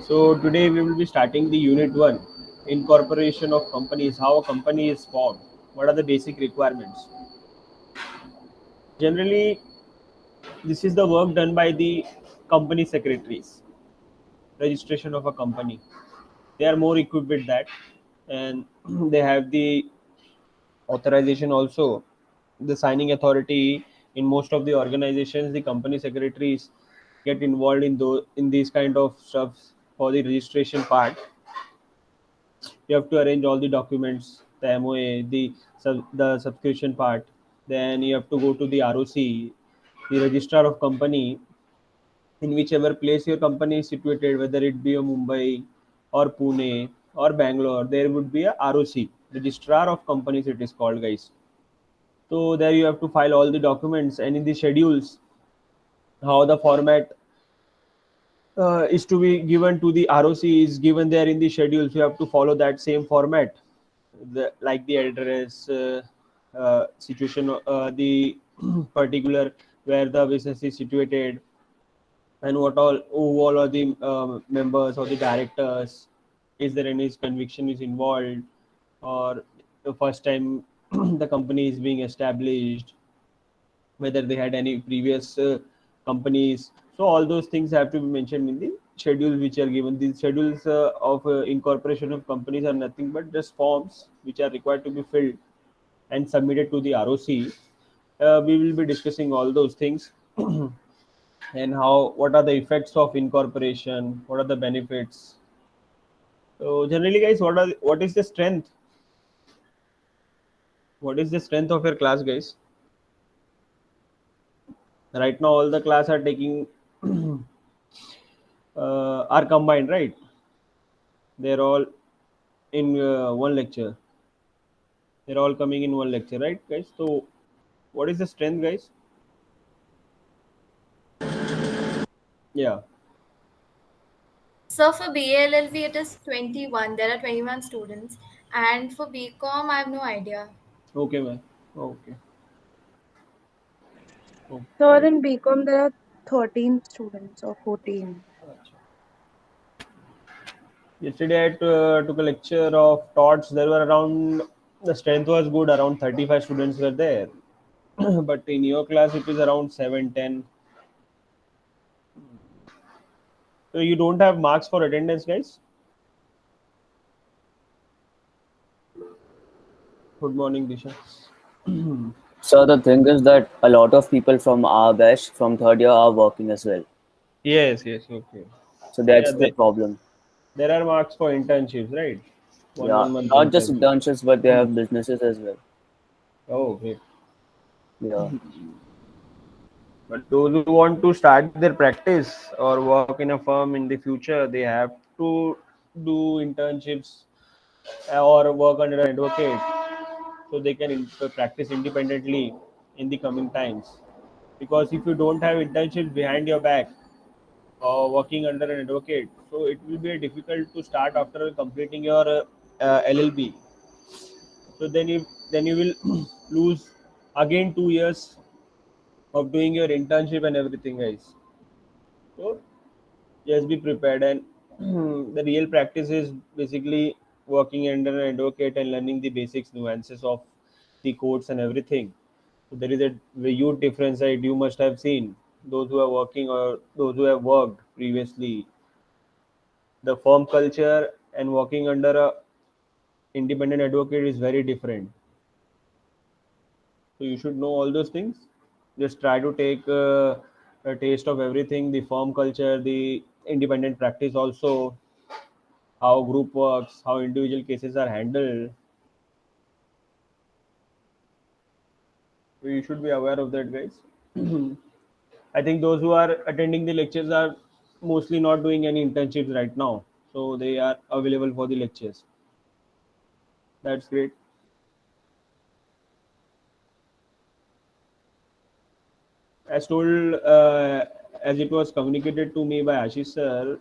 So today we will be starting the unit 1, incorporation of companies, how a company is formed, what are the basic requirements. Generally, this is the work done by the company secretaries, registration of a company. They are more equipped with that, and they have the authorization also, the signing authority. In most of the organizations, the company secretaries get involved in these kind of stuffs for the registration part. You have to arrange all the documents, the MOA, the subscription part. Then you have to go to the ROC, the registrar of company, in whichever place your company is situated, whether it be a Mumbai or Pune or Bangalore. There would be a ROC, registrar of companies. It is called, guys. So there you have to file all the documents, and in the schedules, how the format is to be given to the ROC is given there in the schedules. You have to follow that same format, like the address, situation, the particular where the business is situated, and who all are the members or the directors. Is there any conviction is involved, or the first time the company is being established, whether they had any previous companies. So all those things have to be mentioned in the schedules which are given. These schedules of incorporation of companies are nothing but just forms which are required to be filled and submitted to the ROC. We will be discussing all those things and what are the effects of incorporation, what are the benefits. So generally, guys, what is the strength? What is the strength of your class, guys? Right now, all the class are taking are combined, right? They're all in one lecture. They're all coming in one lecture, right, guys? So, what is the strength, guys? Yeah. So for BLLV it is 21. There are 21 students. And for BCom, I have no idea. Okay, man. Okay. So Okay. in BCom there are 13 students or 14. Yesterday, I took a lecture of TOTS. There were around, the strength was good, around 35 students were there. But in your class, it is around 7, 10. So, you don't have marks for attendance, guys? Good morning, Disha. So the thing is that a lot of people from our batch from third year are working as well. Yes, yes, okay. So Yeah, that's the problem. there are marks for internships, right? Yeah, One month not just internship. internships, but they have businesses as well. Oh, great. Yeah. But those who want to start their practice or work in a firm in the future, they have to do internships or work under an advocate, so they can practice independently in the coming times. Because if you don't have internships behind your back or working under an advocate, so it will be difficult to start after completing your LLB. So then you will lose again 2 years of doing your internship and everything, guys. So just be prepared, and the real practice is basically working under an advocate and learning the basics nuances of the codes and everything. So there is a huge difference that you must have seen. Those who are working or those who have worked previously, the firm culture and working under a independent advocate is very different. So you should know all those things. Just try to take a taste of everything: the firm culture, the independent practice, also how group works, how individual cases are handled. So you should be aware of that, guys. I think those who are attending the lectures are mostly not doing any internships right now, so they are available for the lectures. That's great. As told, as it was communicated to me by Ashish sir,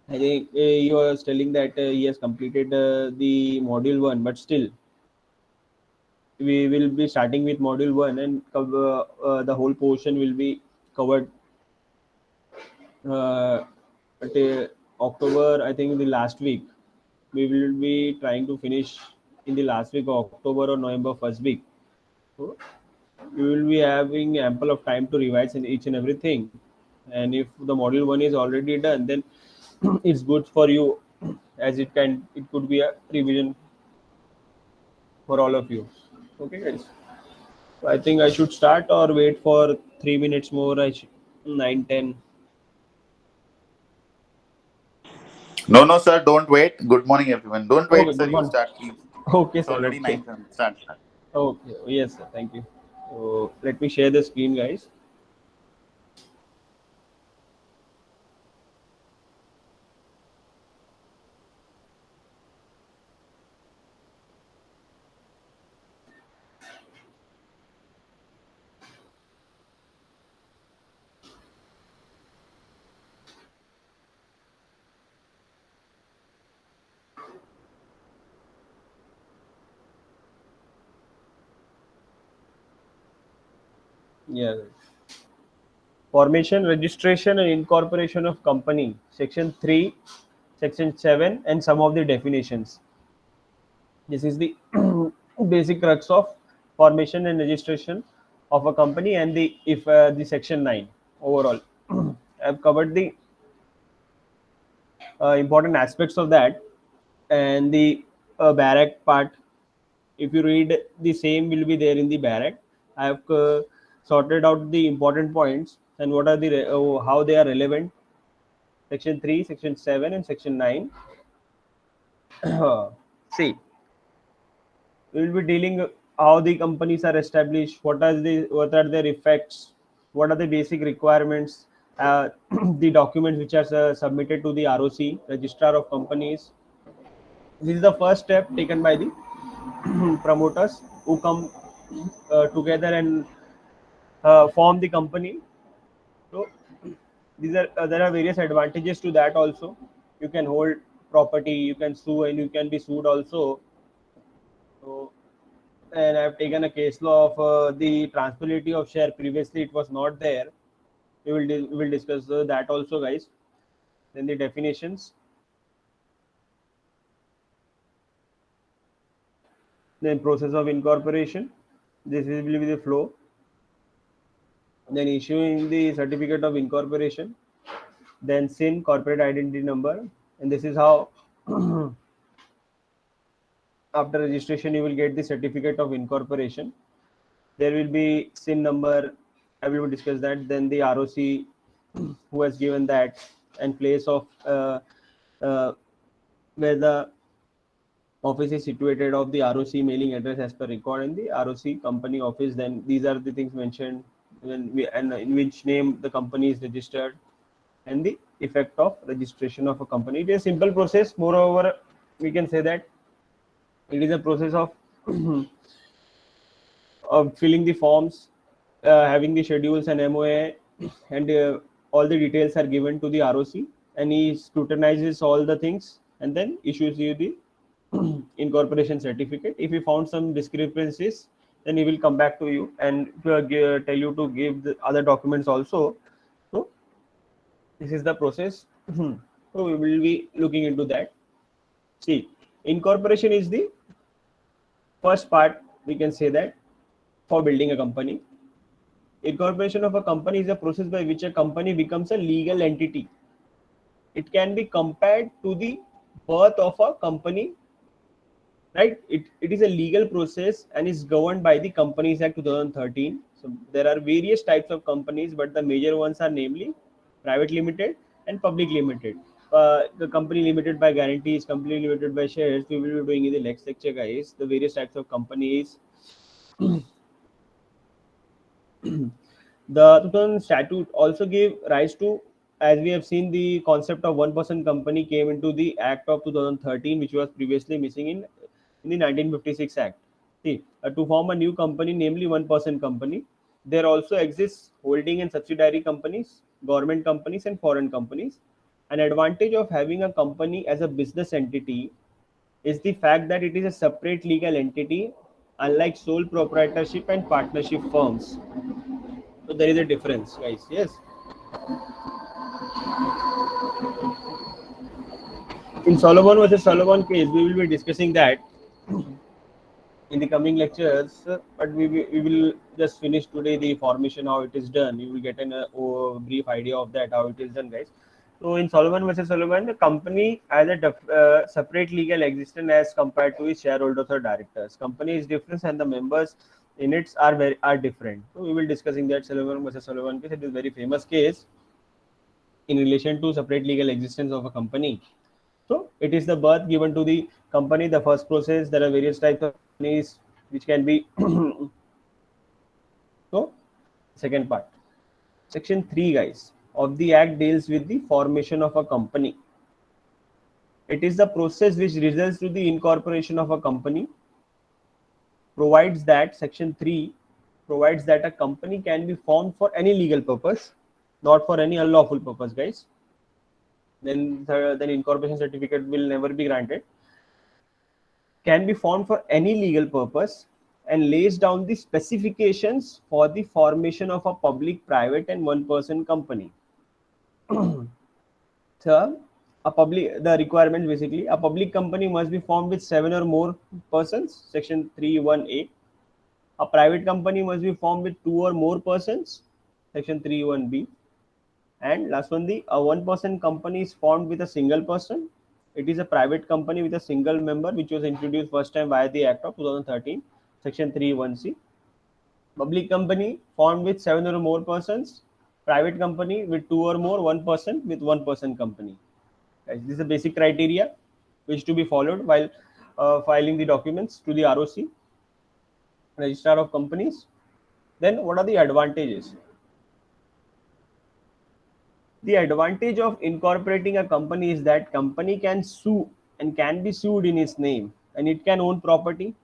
I think he was telling that he has completed the module one, but still we will be starting with module one, and the whole portion will be covered uh, October, I think in the last week, we will be trying to finish in the last week of October or November first week. So you will be having ample of time to revise in each and everything. And if the module one is already done, then it's good for you, as it could be a revision for all of you. Okay, guys. So I think I should start or wait for 3 minutes more. 9, 10. No, no, sir. Don't wait. Good morning, everyone. Don't Okay, wait, sir. good You one. start, please. Okay, It's sir. already Okay. 9:10. Start, start. Okay. Yes, sir. Thank you. So let me share the screen, guys. Yeah. Formation, registration, and incorporation of company. Section 3, Section 7, and some of the definitions. This is the basic crux of formation and registration of a company, and the section 9 overall. I've covered the important aspects of that, and the barrack part. If you read, the same will be there in the barrack. I have sorted out the important points and what are how they are relevant. Section 3, Section 7, and Section 9. See, we will be dealing how the companies are established, what are their effects, what are the basic requirements, the documents which are submitted to the ROC, Registrar of Companies. This is the first step taken by the promoters who come together and form the company. So these are there are various advantages to that also. You can hold property, you can sue, and you can be sued also. So, and I've taken a case law of the transferability of share. Previously, it was not there. We will discuss that also, guys. Then the definitions, then process of incorporation. This will be the flow. Then issuing the certificate of incorporation. Then SIN, corporate identity number, and this is how after registration you will get the certificate of incorporation. There will be SIN number. I will discuss that. Then the ROC who has given that, and place of where the office is situated of the ROC, mailing address as per record in the ROC company office. Then these are the things mentioned and in which name the company is registered, and the effect of registration of a company. It is a simple process. Moreover, we can say that it is a process of of filling the forms, having the schedules and MOA, and all the details are given to the ROC, and he scrutinizes all the things and then issues you the incorporation certificate. If he found some discrepancies, then he will come back to you and tell you to give the other documents also. So this is the process. So we will be looking into that. See, incorporation is the first part, we can say that, for building a company. Incorporation of a company is a process by which a company becomes a legal entity. It can be compared to the birth of a company, right? It is a legal process and is governed by the Companies Act 2013. So there are various types of companies, but the major ones are namely private limited and public limited. The company limited by guarantees, company limited by shares, we will be doing in the next lecture, guys. The various types of companies. The 2000 statute also gave rise to, as we have seen, the concept of one-person company came into the Act of 2013, which was previously missing in the 1956 Act. See, to form a new company, namely one-person company, there also exists holding and subsidiary companies, government companies, and foreign companies. An advantage of having a company as a business entity is the fact that it is a separate legal entity, unlike sole proprietorship and partnership firms. So there is a difference, guys. Yes. In Solomon versus Solomon case, we will be discussing that in the coming lectures, but we will just finish today the formation, how it is done. You will get a brief idea of that, how it is done, guys. So in Solomon versus Solomon, the company has a separate legal existence as compared to its shareholders or directors. Company is different and the members in it are different. So we will discussing that Solomon versus Solomon case. It is a very famous case in relation to separate legal existence of a company. So it is the birth given to the company, the first process. There are various types of companies which can be. So second part, section 3, guys, of the act deals with the formation of a company. It is the process which results to the incorporation of a company. Provides that section 3 provides that a company can be formed for any legal purpose, not for any unlawful purpose, guys. Then incorporation certificate will never be granted. Can be formed for any legal purpose and lays down the specifications for the formation of a public, private, and one-person company. So, the requirements basically, a public company must be formed with 7 or more persons, section 3(1)(a). A private company must be formed with 2 or more persons, section 3(1)(b). And last one, a one-person company is formed with a single person. It is a private company with a single member, which was introduced first time via the Act of 2013, section 3(1)(c). Public company formed with 7 or more persons. Private company with 2 or more, one person with one-person company. This is the basic criteria which to be followed while filing the documents to the ROC, Registrar of Companies. Then what are the advantages? The advantage of incorporating a company is that company can sue and can be sued in its name, and it can own property.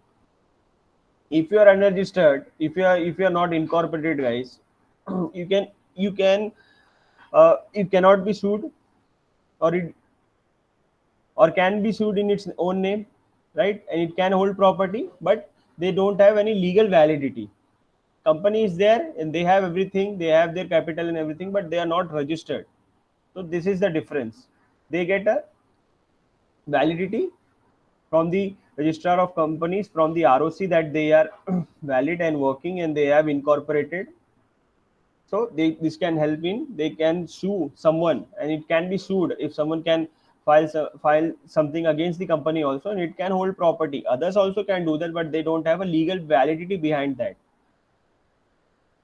If you are unregistered, if you are not incorporated, guys, you cannot be sued, or can be sued in its own name, right? And it can hold property, but they don't have any legal validity. Company is there and they have everything, they have their capital and everything, but they are not registered. So this is the difference. They get a validity from the Registrar of Companies, from the ROC, that they are valid and working and they have incorporated. So this can help in, they can sue someone, and it can be sued if someone can file something against the company also, and it can hold property. Others also can do that, but they don't have a legal validity behind that.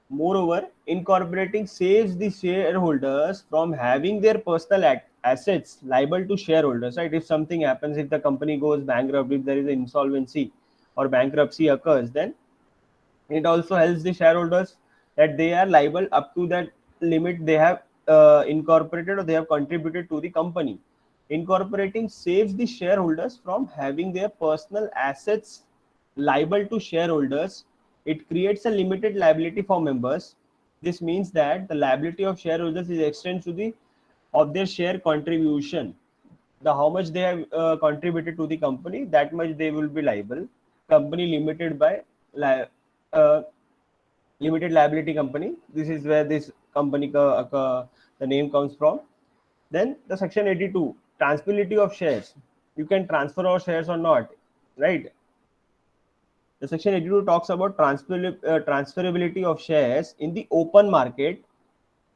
Moreover, incorporating saves the shareholders from having their personal assets liable to shareholders, right? If something happens, if the company goes bankrupt, if there is an insolvency or bankruptcy occurs, then it also helps the shareholders that they are liable up to that limit they have incorporated or they have contributed to the company. Incorporating saves the shareholders from having their personal assets liable to shareholders. It creates a limited liability for members. This means that the liability of shareholders is extended to of their share contribution. How much they have contributed to the company, that much they will be liable. Company limited by limited liability company. This is where this company the name comes from. Then the section 82, transferability of shares. You can transfer our shares or not, right? The section 82 talks about transferability of shares in the open market.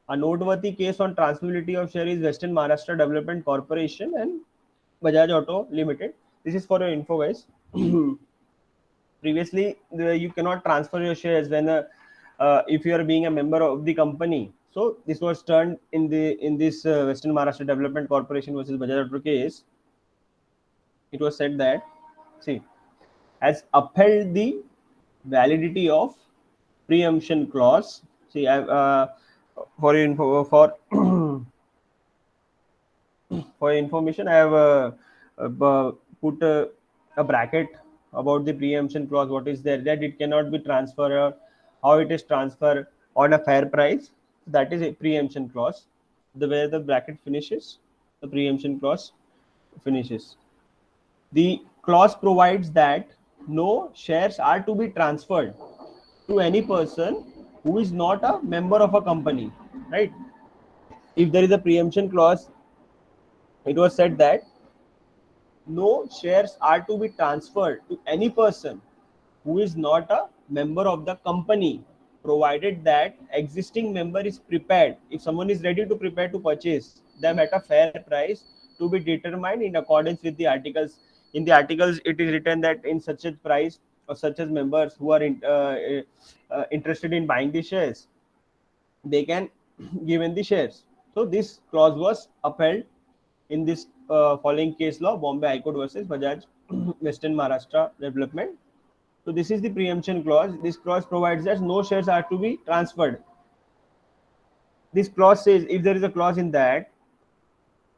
A noteworthy case on transferability of shares is Western Maharashtra Development Corporation and Bajaj Auto Limited. This is for your info, guys. Previously, you cannot transfer your shares when if you are being a member of the company. So this was turned in this Western Maharashtra Development Corporation versus Bajaj Auto case. It was said that, see, has upheld the validity of preemption clause. See, for info, for for information, I have put a bracket about the preemption clause. What is there? That it cannot be transferred, or how it is transferred on a fair price. That is a preemption clause. Where the bracket finishes, the preemption clause finishes. The clause provides that no shares are to be transferred to any person who is not a member of a company, right? If there is a preemption clause, it was said that no shares are to be transferred to any person who is not a member of the company, provided that existing member is prepared. If someone is ready to prepare to purchase them at a fair price to be determined in accordance with the articles. In the articles, it is written that in such a price or such as members who are interested in buying the shares, they can give in the shares. So this clause was upheld in this following case law, Bombay High Court versus Bajaj Western Maharashtra Development. So this is the preemption clause. This clause provides that no shares are to be transferred. This clause says, if there is a clause in that,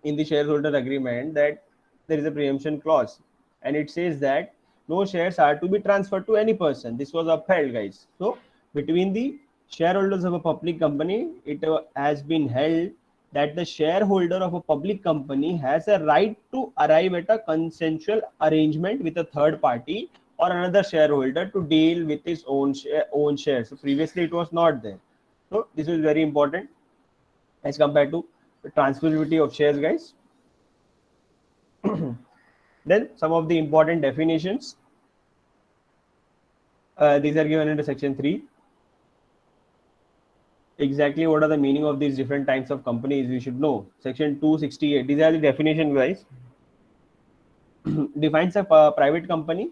in the shareholder agreement, that there is a preemption clause, and it says that no shares are to be transferred to any person. This was upheld, guys. So between the shareholders of a public company, it has been held that the shareholder of a public company has a right to arrive at a consensual arrangement with a third party or another shareholder to deal with his own shares. So previously it was not there. So this is very important as compared to the transferability of shares, guys. Then some of the important definitions. These are given under section 3. Exactly what are the meaning of these different types of companies we should know. Section 268. These are the definition, guys. Defines a private company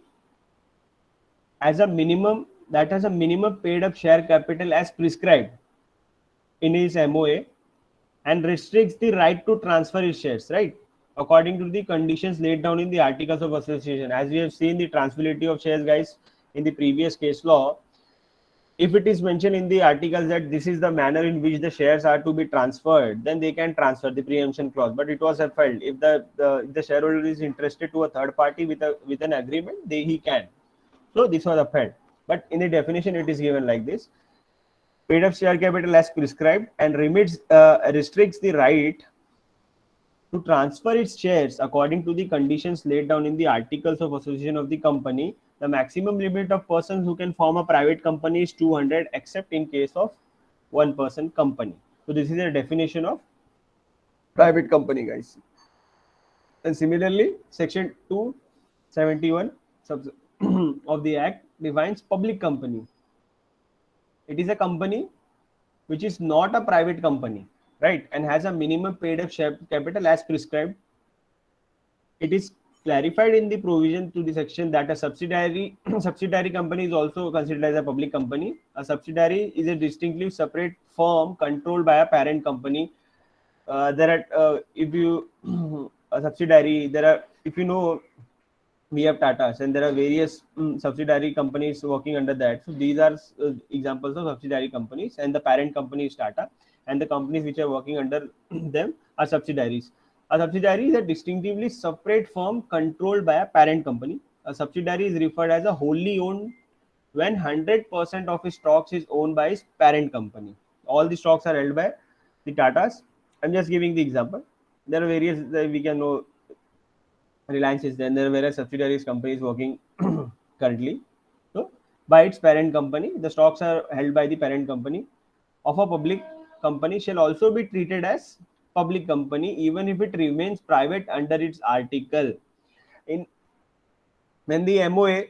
as a minimum that has a minimum paid up share capital as prescribed in his MOA and restricts the right to transfer his shares, right, according to the conditions laid down in the articles of association. As we have seen the transferability of shares, guys, in the previous case law, if it is mentioned in the articles that this is the manner in which the shares are to be transferred, then they can transfer the preemption clause. But it was upheld. If the shareholder is interested to a third party with an agreement, he can. So this was upheld. But in the definition, it is given like this: paid up share capital as prescribed and restricts the right to transfer its shares according to the conditions laid down in the articles of association of the company. The maximum limit of persons who can form a private company is 200, except in case of one person company. So this is a definition of private company, guys. And similarly, section 271 of the act defines public company. It is a company which is not a private company, right, and has a minimum paid up share capital as prescribed. It is clarified in the provision to the section that a subsidiary subsidiary company is also considered as a public company. A subsidiary is a distinctly separate firm controlled by a parent company. There are if you a subsidiary, there are, if you know, we have Tatas, and there are various subsidiary companies working under that. So these are examples of subsidiary companies, and the parent company is Tata, and the companies which are working under them are subsidiaries. A subsidiary is a distinctively separate firm controlled by a parent company. A subsidiary is referred as a wholly owned when 100% of his stocks is owned by his parent company. All the stocks are held by the Tatas. I'm just giving the example. There are various we can know. Reliance is there. There are various subsidiaries companies working currently. So, by its parent company, the stocks are held by the parent company of a public company shall also be treated as public company even if it remains private under its article. In when the MOA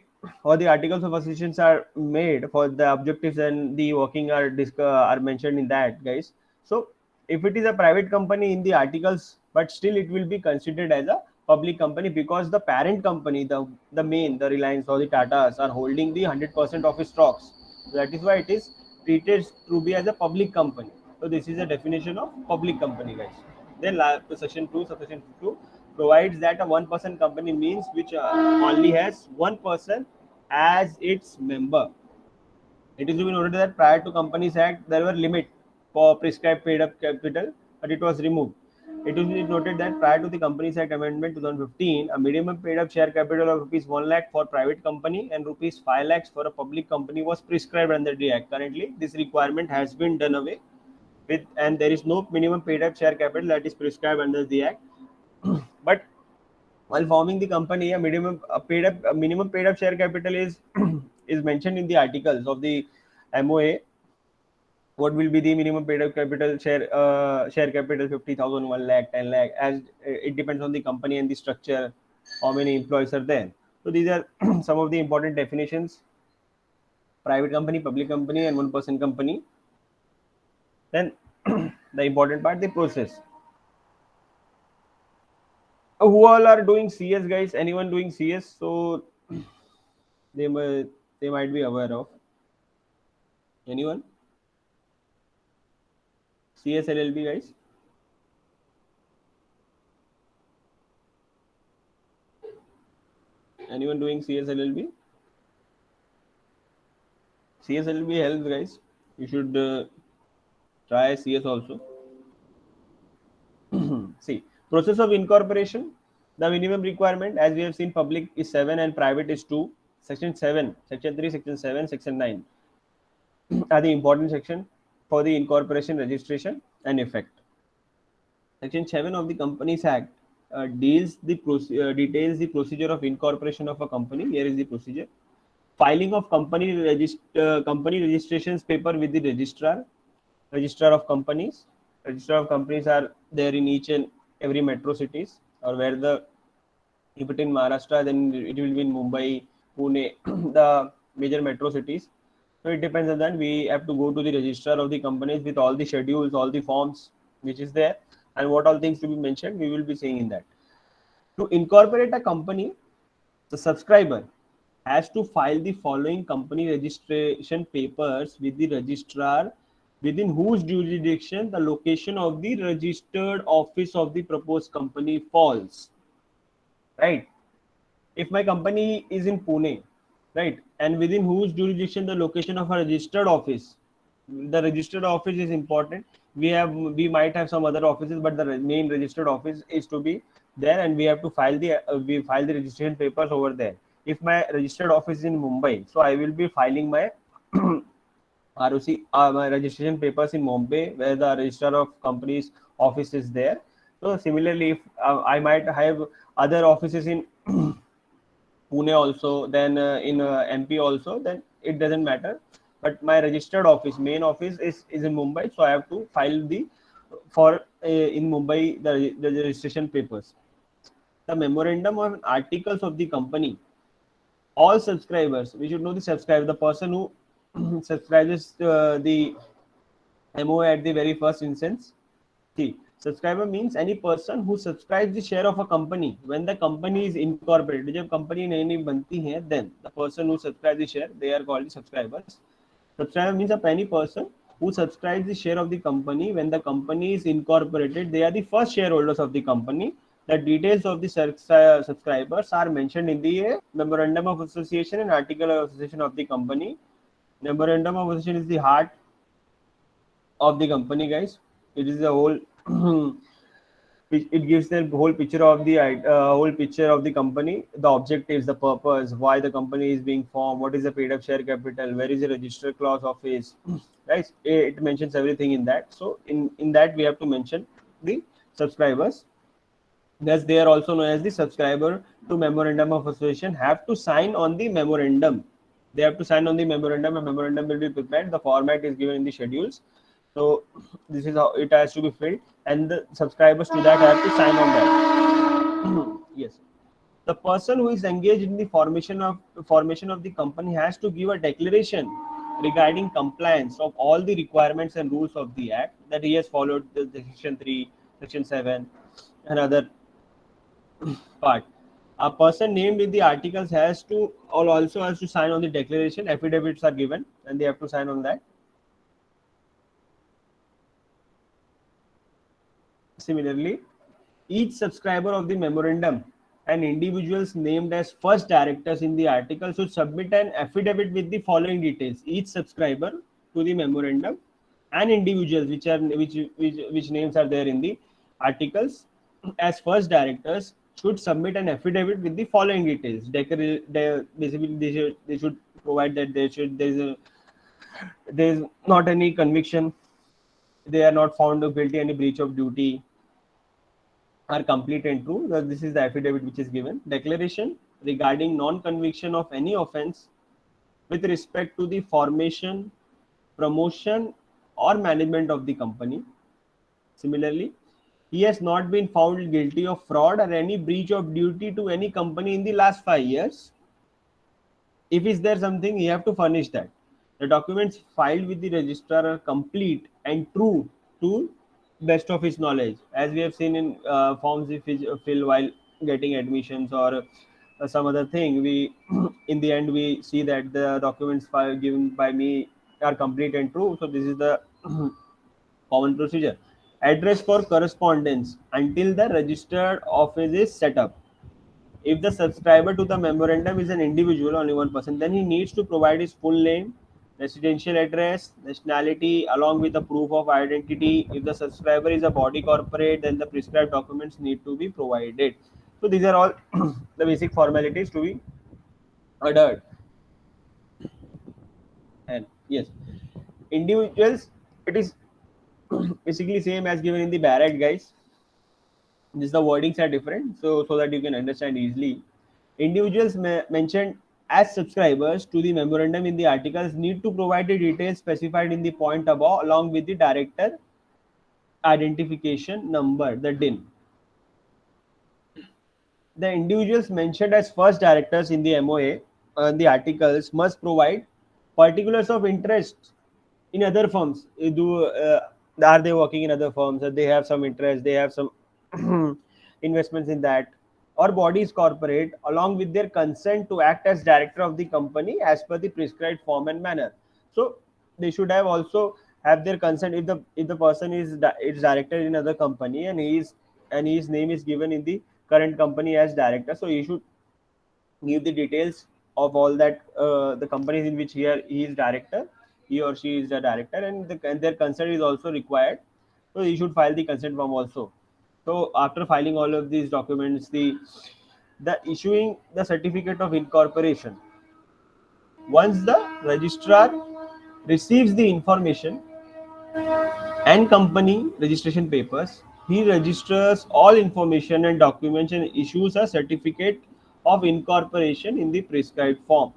or the articles of associations are made for the objectives and the working are mentioned in that, guys. So if it is a private company in the articles, but still it will be considered as a public company because the parent company, the Reliance or the Tatas are holding the 100% of its stocks. So that is why it is treated to be as a public company. So this is a definition of public company, guys. Then section 2, subsection 2 provides that a one-person company means which only has one person as its member. It is to be noted that prior to Companies Act, there were limit for prescribed paid up capital, but it was removed. It is to be noted that prior to the Companies Act Amendment 2015, a minimum paid up share capital of rupees 1 lakh for private company and rupees 5 lakhs for a public company was prescribed under the Act. Currently, this requirement has been done away with, and there is no minimum paid up share capital that is prescribed under the Act. But while forming the company, a minimum paid up share capital is is mentioned in the articles of the MOA. What will be the minimum paid up capital share capital? 50,000, 1 lakh, 10 lakh, as it depends on the company and the structure. how many employees are there. So these are some of the important definitions: private company, public company, and one person company. Then the important part, the process. Who all are doing CS, guys? Anyone doing CS? So they might be aware of. Anyone? CS LLB, guys? Anyone doing CS LLB? CS LLB helps, guys. You should try CS also. See, process of incorporation. The minimum requirement, as we have seen, public is 7 and private is 2. Section 7, Section 3, Section 7, Section 9 are the important section for the incorporation, registration, and effect. Section 7 of the Companies Act details the procedure of incorporation of a company. Here is the procedure: filing of company registrations paper with the registrar of companies. Registrar of companies are there in each and every metro cities, or where the, if it in Maharashtra, then it will be in Mumbai, Pune, the major metro cities. So it depends on that. We have to go to the registrar of the companies with all the schedules, all the forms which is there, and what all things to be mentioned, we will be saying in that. To incorporate a company, the subscriber has to file the following company registration papers with the registrar, within whose jurisdiction the location of the registered office of the proposed company falls. Right? If my company is in Pune, right, and within whose jurisdiction the location of a registered office, the registered office is important. We might have some other offices, but the main registered office is to be there, and we have to file the registration papers over there. If my registered office is in Mumbai, so I will be filing my ROC, my registration papers in Mumbai, where the registrar of companies office is there. So similarly, if I might have other offices in Pune also, then in MP also, then it doesn't matter. But my registered office, main office is in Mumbai, so I have to file the for in Mumbai the registration papers. The memorandum of articles of the company. All subscribers, we should know the subscriber, the person who subscribes the MOA at the very first instance. See, subscriber means any person who subscribes the share of a company when the company is incorporated. जब company नई नई बनती है, then the person who subscribes the share, they are called the subscribers. Subscriber means of any person who subscribes the share of the company when the company is incorporated. They are the first shareholders of the company. The details of the subscribers are mentioned in the memorandum of association and article of association of the company. Memorandum of association is the heart of the company, guys. It is the whole it gives the whole picture of the company, the objectives, the purpose, why the company is being formed, what is the paid up share capital, where is the register clause of his, right? It mentions everything in that. So in that we have to mention the subscribers. Thus they are also known as the subscriber to memorandum of association, have to sign on the memorandum. They have to sign on the memorandum. A memorandum will be prepared. The format is given in the schedules. So this is how it has to be filled, and the subscribers to that have to sign on that. Yes, the person who is engaged in the formation of the company has to give a declaration regarding compliance of all the requirements and rules of the act, that he has followed the section 3, section 7, and other part. A person named in the articles also has to sign on the declaration. Affidavits are given, and they have to sign on that. Similarly, each subscriber of the memorandum and individuals named as first directors in the article should submit an affidavit with the following details. Each subscriber to the memorandum and individuals which names are there in the articles as first directors should submit an affidavit with the following details. Basically, they should provide that there is not any conviction, they are not found guilty any breach of duty, are complete and true. This is the affidavit which is given. Declaration regarding non-conviction of any offense with respect to the formation, promotion, or management of the company. Similarly, he has not been found guilty of fraud or any breach of duty to any company in the last 5 years. If is there something, he have to furnish that. The documents filed with the registrar are complete and true to best of his knowledge, as we have seen in forms if we fill while getting admissions or some other thing. We in the end we see that the documents filed given by me are complete and true. So this is the common procedure. Address for correspondence until the registered office is set up. If the subscriber to the memorandum is an individual, only one person, then he needs to provide his full name, residential address, nationality, along with a proof of identity. If the subscriber is a body corporate, then the prescribed documents need to be provided. So these are all the basic formalities to be adhered. And yes, individuals, it is basically same as given in the barrage, guys. Just the wordings are different, so that you can understand easily. Individuals mentioned as subscribers to the memorandum in the articles need to provide the details specified in the point above, along with the director identification number, the DIN. The individuals mentioned as first directors in the MOA the articles must provide particulars of interest in other firms. Are they working in other firms? They have some interest, they have some investments in that, or bodies corporate, along with their consent to act as director of the company as per the prescribed form and manner. So they should have also have their consent. If the person is director in another company and his name is given in the current company as director, so he should give the details of all that the companies in which he is director, he or she is the director, and their consent is also required. So he should file the consent form also. So after filing all of these documents, the issuing the certificate of incorporation. Once the registrar receives the information and company registration papers, he registers all information and documents and issues a certificate of incorporation in the prescribed form.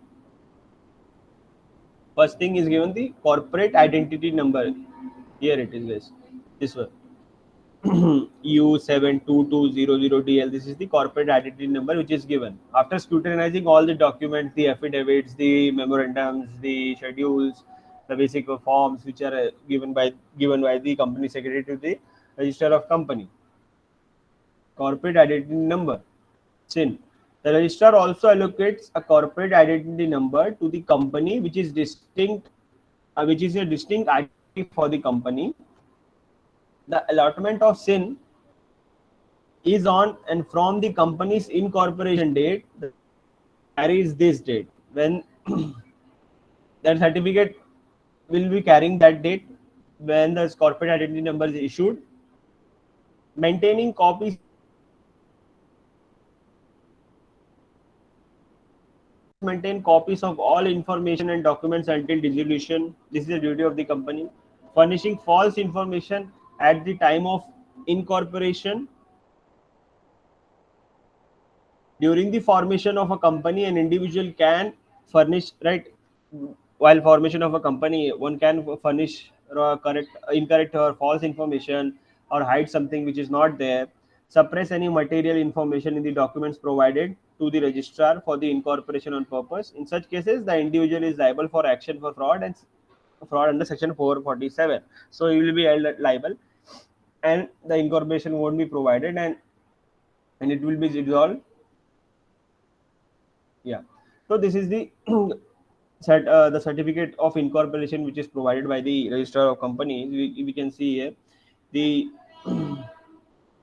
First thing is given the corporate identity number. Here it is, guys. This one. U72200DL. This is the corporate identity number which is given. After scrutinizing all the documents, the affidavits, the memorandums, the schedules, the basic forms which are given by the company secretary to the register of company. Corporate identity number, SIN. The registrar also allocates a corporate identity number to the company which is distinct, which is a distinct identity for the company. The allotment of SIN is on and from the company's incorporation date, carries this date. When that certificate will be carrying that date when the corporate identity number is issued. Maintaining copies maintain copies of all information and documents until dissolution. This is the duty of the company. Furnishing false information at the time of incorporation. During the formation of a company, an individual can furnish, right? While formation of a company, one can furnish incorrect or false information, or hide something which is not there, suppress any material information in the documents provided to the registrar for the incorporation on purpose. In such cases, the individual is liable for action for fraud and fraud under section 447. So he will be held liable, and the incorporation won't be provided, and it will be dissolved. Yeah. So this is the the certificate of incorporation which is provided by the registrar of companies. We can see here the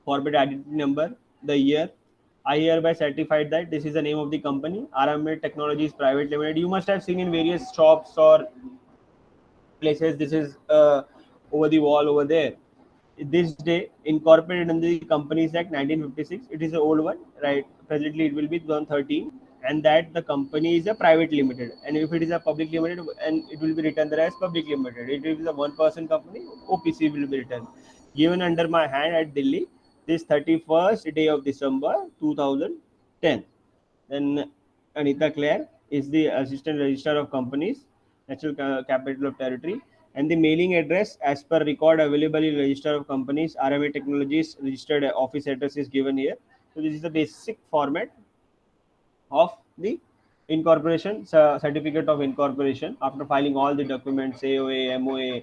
corporate identity number, the year. I hereby certified that this is the name of the company, RMA Technologies Private Limited. You must have seen in various shops or places. This is over the wall over there. This day incorporated in the Companies Act 1956. It is an old one, right? Presently it will be 2013, and that the company is a private limited. And if it is a public limited, and it will be written there as public limited. If it is a one-person company, OPC will be written. Given under my hand at Delhi, this 31st day of December 2010. Then Anita Claire is the Assistant Registrar of Companies, National Capital of Territory. And the mailing address, as per record available in Register of Companies, RMA Technologies registered office address is given here. So this is the basic format of the incorporation certificate of incorporation. After filing all the documents, AOA, MOA,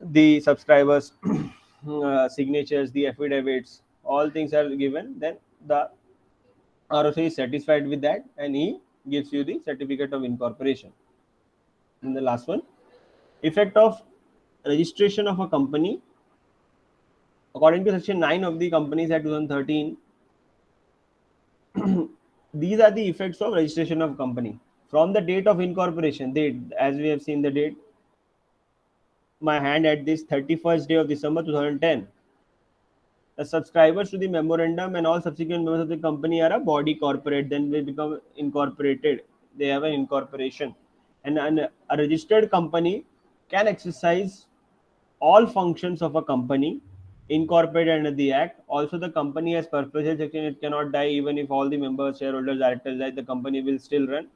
the subscribers signatures, the affidavits, all things are given, then the ROC is satisfied with that and he gives you the certificate of incorporation. And the last one, effect of registration of a company. According to section 9 of the Companies Act 2013, these are the effects of registration of company. From the date of incorporation, date, as we have seen the date, my hand at this 31st day of December 2010. The subscribers to the memorandum and all subsequent members of the company are a body corporate, then they become incorporated. They have an incorporation. And a registered company can exercise all functions of a company incorporated under the act. Also, the company has perpetual section, it cannot die even if all the members, shareholders, directors die, the company will still run.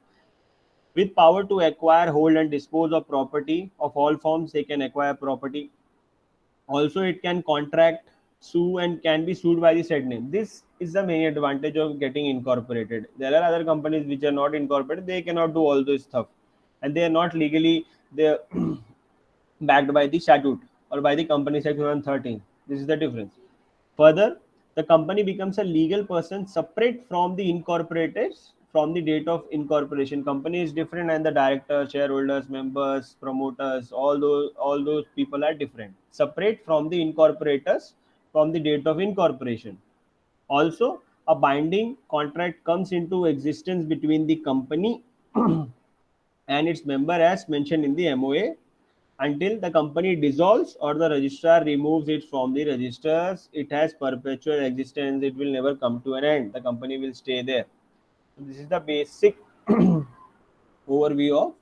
With power to acquire, hold, and dispose of property of all forms, they can acquire property. Also, it can contract, sue, and can be sued by the said name. This is the main advantage of getting incorporated. There are other companies which are not incorporated, they cannot do all this stuff, and they are not legally they backed by the statute or by the Companies Act 2013. This is the difference. Further, the company becomes a legal person separate from the incorporators from the date of incorporation. Company is different, and the directors, shareholders, members, promoters, all those people are different, separate from the incorporators from the date of incorporation. Also, a binding contract comes into existence between the company and its member as mentioned in the MOA until the company dissolves or the registrar removes it from the registers. It has perpetual existence, it will never come to an end, the company will stay there. So this is the basic overview of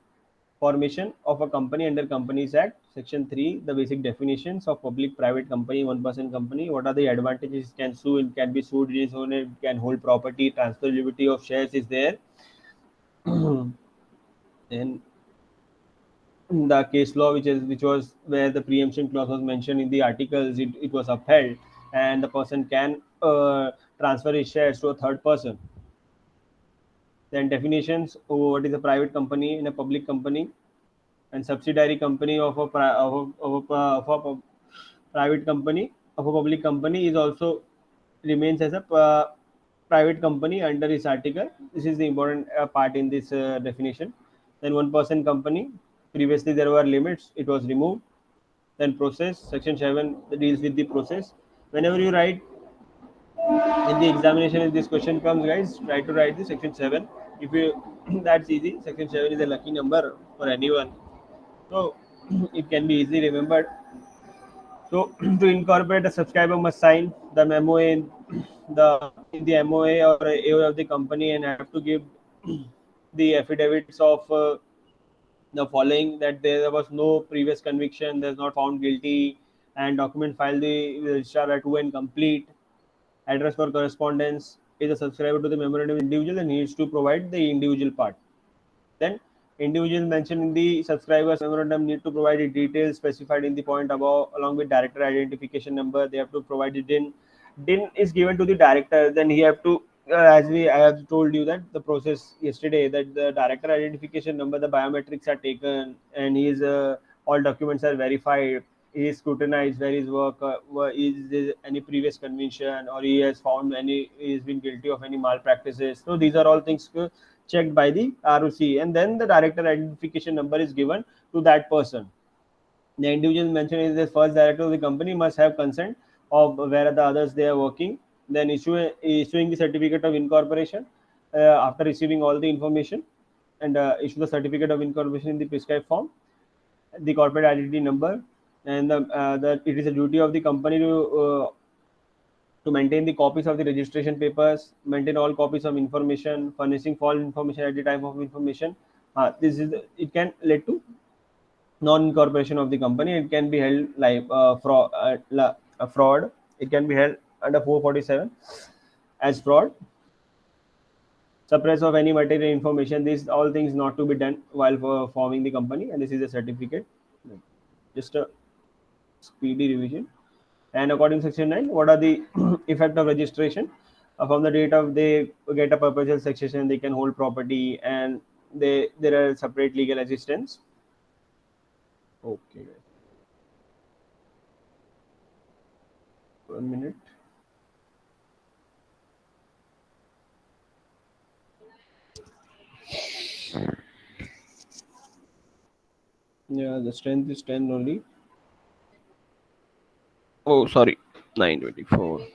formation of a company under Companies Act. Section 3, the basic definitions of public private company, one person company, what are the advantages, it can sue, it can be sued, it is owned, it can hold property, transferability of shares is there. And the case law which was where the preemption clause was mentioned in the articles, it was upheld, and the person can transfer his shares to a third person. Then definitions of what is a private company and a public company, and subsidiary company of a private company of a public company is also remains as a private company under this article. This is the important part in this definition. Then one person company, previously there were limits, it was removed. Then process, section 7 deals with the process. Whenever you write in the examination, if this question comes, guys, try to write the section 7. If you that's easy, section 7 is a lucky number for anyone, so it can be easily remembered. So to incorporate, a subscriber must sign the memo in the MOA or AOA of the company and have to give the affidavits of the following: that there was no previous conviction, there's not found guilty, and document filed the registrar are true and complete. Address for correspondence is a subscriber to the memorandum individual and needs to provide the individual part. Then individuals mentioned in the subscribers memorandum need to provide the details specified in the point above along with director identification number. They have to provide the DIN. DIN is given to the director. Then he have to, I have told you that the process yesterday, that the director identification number, the biometrics are taken, and his all documents are verified. He is scrutinized where his work is there any previous conviction, or he has found he has been guilty of any malpractices. So these are all things checked by the ROC, and then the director identification number is given to that person. The individual mentioned is the first director of the company must have consent of where the others they are working. Then issuing the certificate of incorporation after receiving all the information, and issue the certificate of incorporation in the prescribed form, the corporate identity number, and it is a duty of the company to maintain the copies of the registration papers, maintain all copies of information, furnishing false information at the time of information. It can lead to non-incorporation of the company. It can be held like fraud. It can be held under 447 as fraud. Suppress of any material information. These all things not to be done while forming the company, and this is a certificate. just a speedy revision. And according to section 9, what are the effect of registration? From the date of they get a perpetual succession, they can hold property, and there are separate legal assistance. Okay, 1 minute. Yeah, the strength is 10 only. Oh, sorry, 924.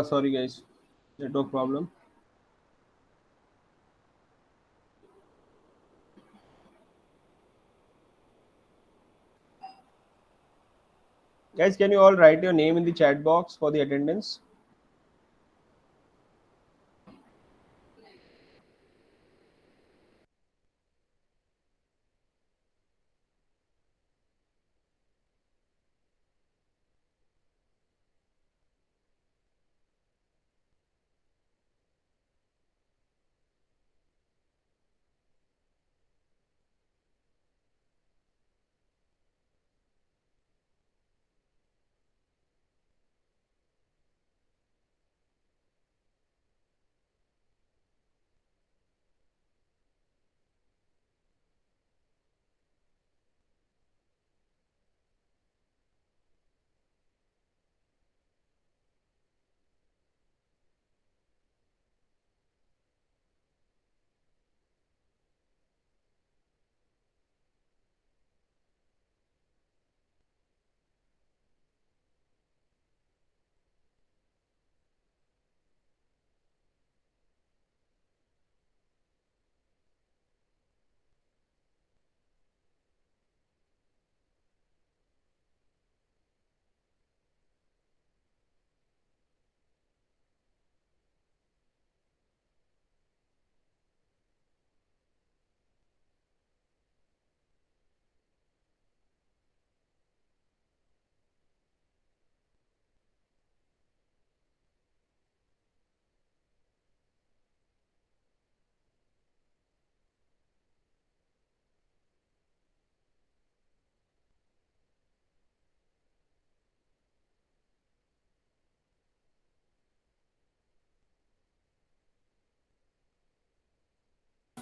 Sorry guys, network problem. Guys, can you all write your name in the chat box for the attendance?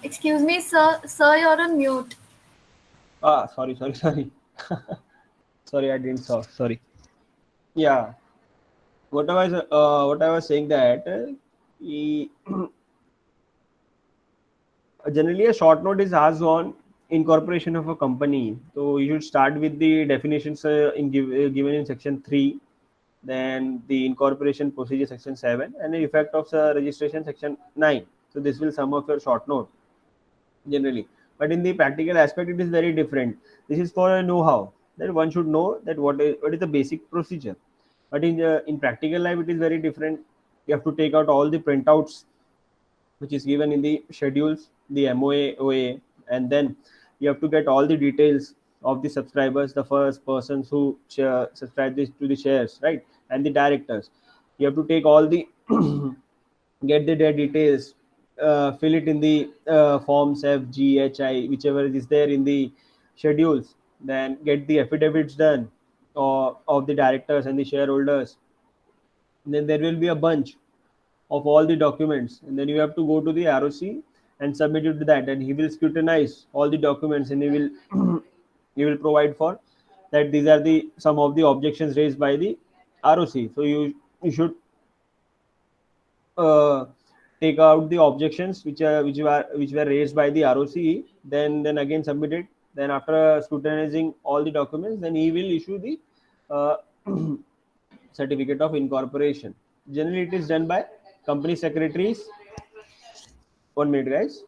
Excuse me, sir. Sir, you're on mute. Sorry. Sorry, I didn't saw. Sorry. Yeah, what I was saying that generally a short note is asked on incorporation of a company. So you should start with the definitions given in section 3, then the incorporation procedure section 7, and the effect of the registration section 9. So this will sum up your short note generally. But in the practical aspect, it is very different. This is for a know-how that one should know that what is the basic procedure. But in practical life, it is very different. You have to take out all the printouts which is given in the schedules, the MOA, OA, and then you have to get all the details of the subscribers, the first persons who subscribe this to the shares, right, and the directors. You have to take all the get their details, fill it in the forms F, G, H, I, whichever is there in the schedules. Then get the affidavits done of the directors and the shareholders. And then there will be a bunch of all the documents, and then you have to go to the ROC and submit it to that, and he will scrutinize all the documents, and he will he will provide for that these are the some of the objections raised by the ROC. So you should uh, take out the objections which were raised by the ROCE, then again submit it. Then after scrutinizing all the documents, then he will issue the uh, certificate of incorporation. Generally, it is done by company secretaries. 1 minute, guys.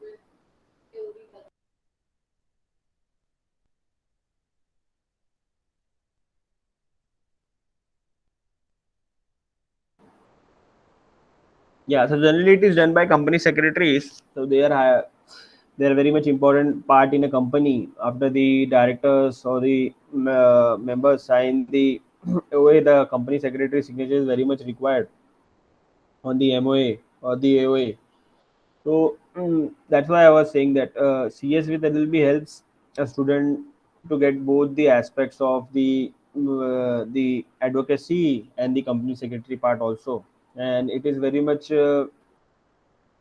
Yeah, so generally it is done by company secretaries. So they are very much important part in a company. After the directors or the members sign the OA, the company secretary signature is very much required on the MOA or the AOA. So that's why I was saying that CS with LLB helps a student to get both the aspects of the advocacy and the company secretary part also, and it is very much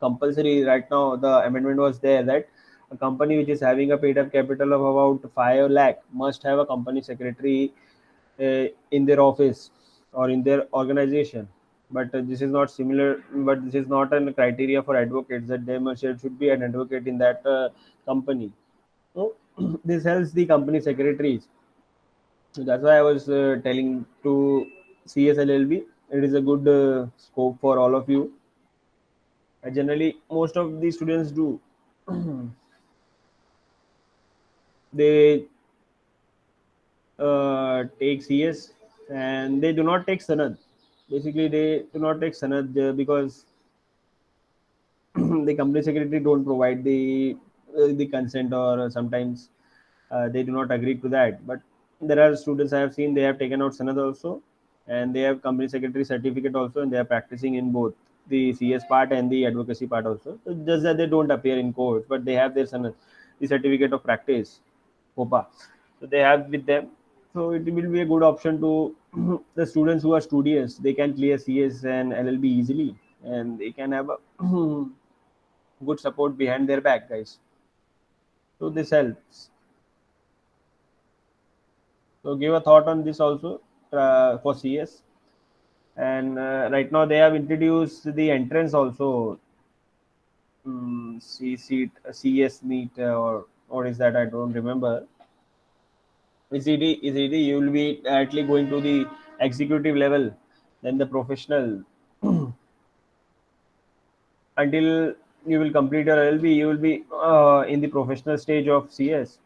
compulsory right now. The amendment was there that a company which is having a paid up capital of about 5 lakh must have a company secretary in their office or in their organization. But this is not similar, but this is not a criteria for advocates that there should be an advocate in that company. So this helps the company secretaries. So that's why I was telling to CSLLB, it is a good scope for all of you. Generally, most of the students do. They take CS and they do not take Sanad. Basically, they do not take Sanad because the company secretary don't provide the consent, or sometimes they do not agree to that. But there are students I have seen, they have taken out Sanad also, and they have company secretary certificate also, and they are practicing in both the CS part and the advocacy part also. So just that they don't appear in court, but they have their Sanad, the certificate of practice, POPA. So they have with them. So it will be a good option to the students who are studious. They can clear CS and LLB easily, and they can have a good support behind their back, guys. So this helps. So give a thought on this also for CS. And right now they have introduced the entrance also. CS meet, or what is that? I don't remember. ECD. You will be directly going to the executive level, then the professional. Until you will complete your LLB, you will be in the professional stage of CS.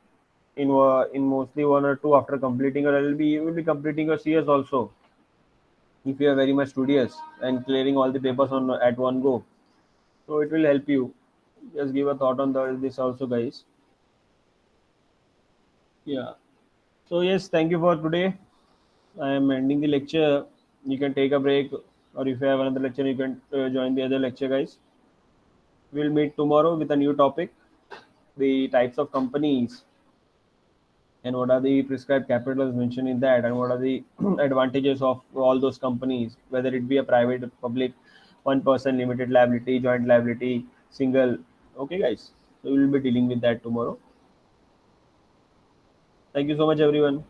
In mostly 1 or 2 after completing your LLB, you will be completing your CS also. If you are very much studious and clearing all the papers on at one go, so it will help you. Just give a thought on this also, guys. Yeah. So yes, thank you for today. I am ending the lecture. You can take a break, or if you have another lecture, you can join the other lecture, guys. We'll meet tomorrow with a new topic: the types of companies, and what are the prescribed capitals mentioned in that, and what are the advantages of all those companies, whether it be a private, public, one person, limited liability, joint liability, single. Okay, guys. So we will be dealing with that tomorrow. Thank you so much, everyone.